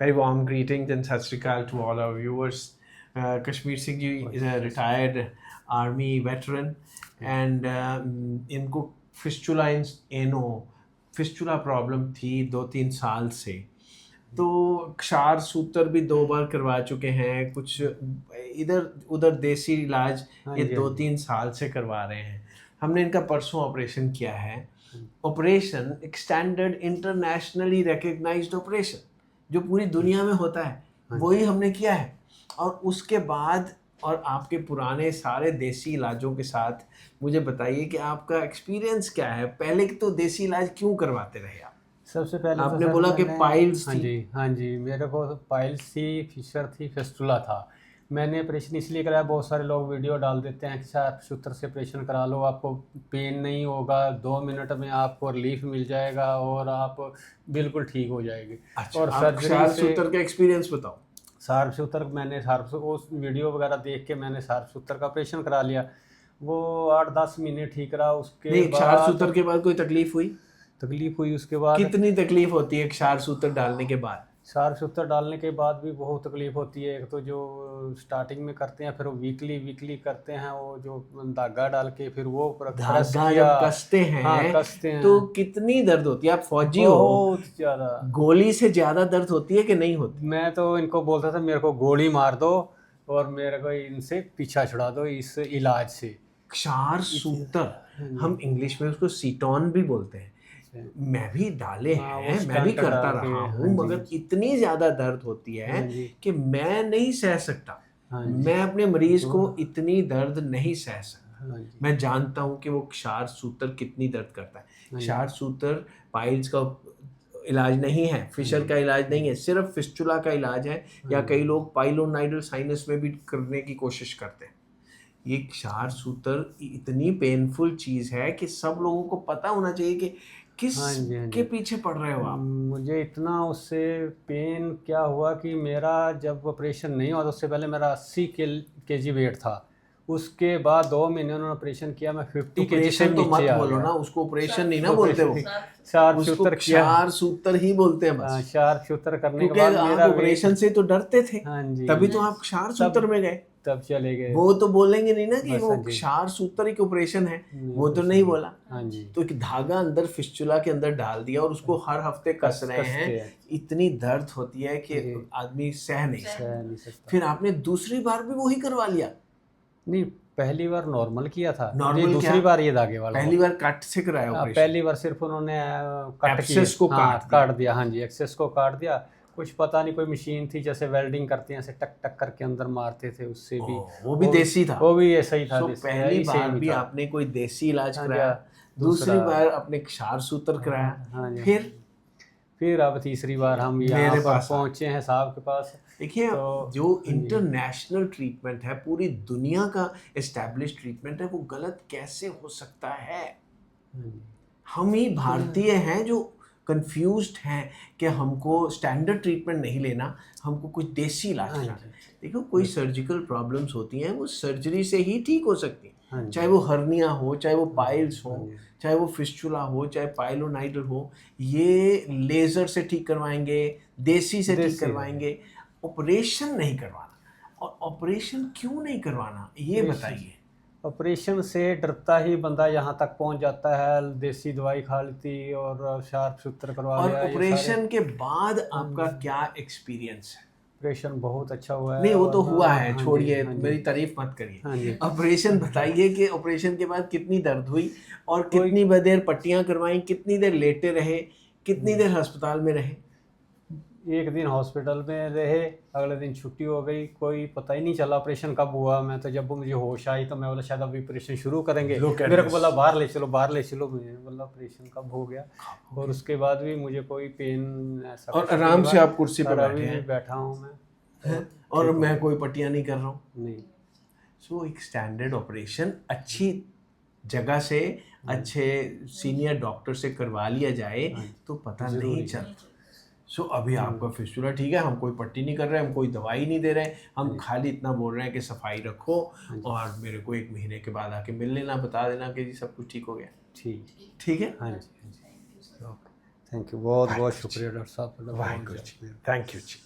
Very warm greetings and Sat Sri Akal to all our viewers. Kashmir Singh ji is a retired army veteran and इनको fistula एनो fistula problem थी 2-3 साल से, तो क्षार सूत्र भी 2 बार करवा चुके हैं, कुछ इधर उधर देसी इलाज ये 2-3 साल से करवा रहे हैं। हमने इनका परसों ऑपरेशन किया है। ऑपरेशन एक स्टैंडर्ड इंटरनेशनली रिकग्नाइज्ड ऑपरेशन जो पूरी दुनिया में होता है, वही हमने किया है। और उसके बाद और आपके पुराने सारे देसी इलाजों के साथ मुझे बताइए कि आपका एक्सपीरियंस क्या है। पहले तो देसी इलाज क्यों करवाते रहे आप? सबसे पहले आपने बोला कि पाइल्स थी। हाँ जी, मेरे को पाइल्स थी, फिशर थी, फिस्टुला था। मैंने ऑपरेशन इसलिए कराया, बहुत सारे लोग वीडियो डाल देते हैं कि शार्प शूटर से ऑपरेशन करा लो, आपको पेन नहीं होगा, 2 मिनट में आपको रिलीफ मिल जाएगा और आप बिल्कुल ठीक हो जाएगे। अच्छा, और शार्प शूटर का एक्सपीरियंस बताओ। शार्प शूटर मैंने उस वीडियो वगैरह देख के मैंने शार्प शूटर का ऑपरेशन करा लिया। वो 8-10 महीने ठीक रहा। उसके नहीं, बाद शार्प शूटर के बाद कोई तकलीफ हुई? तकलीफ हुई। उसके बाद कितनी तकलीफ होती है शार्प शूटर डालने के बाद? शार्प शूटर डालने के बाद भी बहुत तकलीफ होती है। एक तो जो स्टार्टिंग में करते हैं, फिर वो वीकली करते हैं, वो जो धागा डाल के फिर वो धागा जब कसते हैं, हाँ, कसते हैं, तो कितनी दर्द होती है? आप फौजी हो, बहुत ज्यादा। गोली से ज्यादा दर्द होती है कि नहीं होती? मैं तो इनको बोलता था मेरे को गोली मार दो और मेरे को इनसे पीछा छुड़ा दो इस इलाज से। क्षार सूत्र हम इंग्लिश में उसको सीटोन भी बोलते हैं। मैं भी डाले हैं, मैं भी करता रहा हूँ, मगर इतनी ज्यादा दर्द होती है कि मैं नहीं सह सकता। मैं अपने मरीज को इतनी दर्द नहीं सह सकता। मैं जानता हूँ कि वो क्षार सूत्र कितनी दर्द करता है। क्षार सूत्र पाइल्स का इलाज नहीं है, फिशर का इलाज नहीं है, सिर्फ फिस्टुला का इलाज है, या कई लोग पाइलोनाइडल साइनस में भी करने की कोशिश करते हैं। ये क्षार सूत्र इतनी पेनफुल चीज है कि सब लोगों को पता होना चाहिए कि किस के पीछे पड़ रहे हो आप। मुझे इतना उससे पेन क्या हुआ कि मेरा जब ऑपरेशन नहीं हुआ तो उससे पहले मेरा 80 kg वेट था। उसके बाद 2 महीने उन्होंने ऑपरेशन किया, मैं 50 kg से तो मत नीचे आ बोलो गया। ना, उसको ऑपरेशन नहीं ना बोलते हो, शार्प शूटर किया, क्षार सूत्र ही बोलते हैं बस। शार्प शूटर करने के क्योंकि बाद मेरा आप ऑपरेशन से तो डरते थे, हाँ जी, तभी तो आप क्षार सूत्र में गए। तब चले गए। वो तो बोलेंगे नहीं ना कि बस, वो हाँ जी, क्षार सूत्र एक ऑपरेशन है, वो तो नहीं बोला। हाँ जी, तो एक धागा अंदर फिस्चुला के अंदर डाल दिया और उसको हर हफ्ते कस रहे हैं। इतनी दर्द होती है कि आदमी सह नहीं सकता। फिर आपने दूसरी बार भी वही करवा लिया? नहीं, पहली बार नॉर्मल किया था, नॉर्मल, दूसरी बार ये धागे वाला। पहली बार कट से कराया ऑपरेशन? पहली बार सिर्फ उन्होंने एक्सेस को काट दिया। हाँ जी, एक्सेस को काट दिया। कुछ पता नहीं, कोई मशीन थी जैसे वेल्डिंग करते हैं, ऐसे टक टक करके अंदर मारते थे, उससे भी वो भी देसी था? वो भी ऐसा ही था। पहली बार भी आपने कोई देसी इलाज कराया, दूसरी बार अपने क्षार सूत्र कराया, फिर अब तीसरी बार हम यहाँ पर पहुँचे हैं साहब के पास। देखिए, जो इंटरनेशनल ट्रीटमेंट है, पूरी दुनिया का एस्टैब्लिश ट्रीटमेंट है, वो गलत कैसे हो सकता है? हम ही भारतीय हैं जो कंफ्यूज्ड हैं कि हमको स्टैंडर्ड ट्रीटमेंट नहीं लेना, हमको कुछ देसी इलाज कराना है। देखो, कोई सर्जिकल प्रॉब्लम्स होती हैं, वो सर्जरी से ही ठीक हो सकती हैं, चाहे वो हर्निया हो, चाहे वो पाइल्स हो, चाहे वो फिस्चुला हो, चाहे पाइलोनाइडल हो, ये लेज़र से ठीक करवाएंगे, देसी से ठीक करवाएंगे, ऑपरेशन नहीं करवाना। और ऑपरेशन क्यों नहीं करवाना, ये बताइए। ऑपरेशन से डरता ही बंदा यहाँ तक पहुँच जाता है, देसी दवाई खा लेती और शार्प शूटर करवा लिया। और ऑपरेशन के बाद आपका क्या एक्सपीरियंस है? ऑपरेशन बहुत अच्छा हुआ है। नहीं, वो तो हुआ है, छोड़िए, मेरी तारीफ मत करिए। ऑपरेशन बताइए कि ऑपरेशन के बाद कितनी दर्द हुई और कितनी देर पट्टियां करवाई, कितनी देर लेटे रहे, कितनी देर अस्पताल में रहे? 1 दिन हॉस्पिटल में रहे, अगले दिन छुट्टी हो गई, कोई पता ही नहीं चला ऑपरेशन कब हुआ। मैं तो जब मुझे होश आई तो मैं बोला शायद अभी ऑपरेशन शुरू करेंगे, मेरे को बोला बाहर ले चलो, मुझे बोला ऑपरेशन कब हो गया। और उसके बाद भी मुझे कोई पेन ऐसा, और आराम से आप कुर्सी पर बैठा हूँ मैं, और मैं कोई पट्टियाँ नहीं कर रहा हूँ। नहीं। सो एक स्टैंडर्ड ऑपरेशन अच्छी जगह से, अच्छे सीनियर डॉक्टर से करवा लिया जाए तो पता नहीं चलता। सो अभी आपका फिस्टुला ठीक है, हम कोई पट्टी नहीं कर रहे, हम कोई दवाई नहीं दे रहे, हम खाली इतना बोल रहे हैं कि सफाई रखो और मेरे को 1 महीने के बाद आके मिल लेना, बता देना कि जी सब कुछ ठीक हो गया। ठीक है। हाँ जी, थैंक यू, बहुत बहुत शुक्रिया डॉक्टर साहब। Waheguru ji, thank you ji.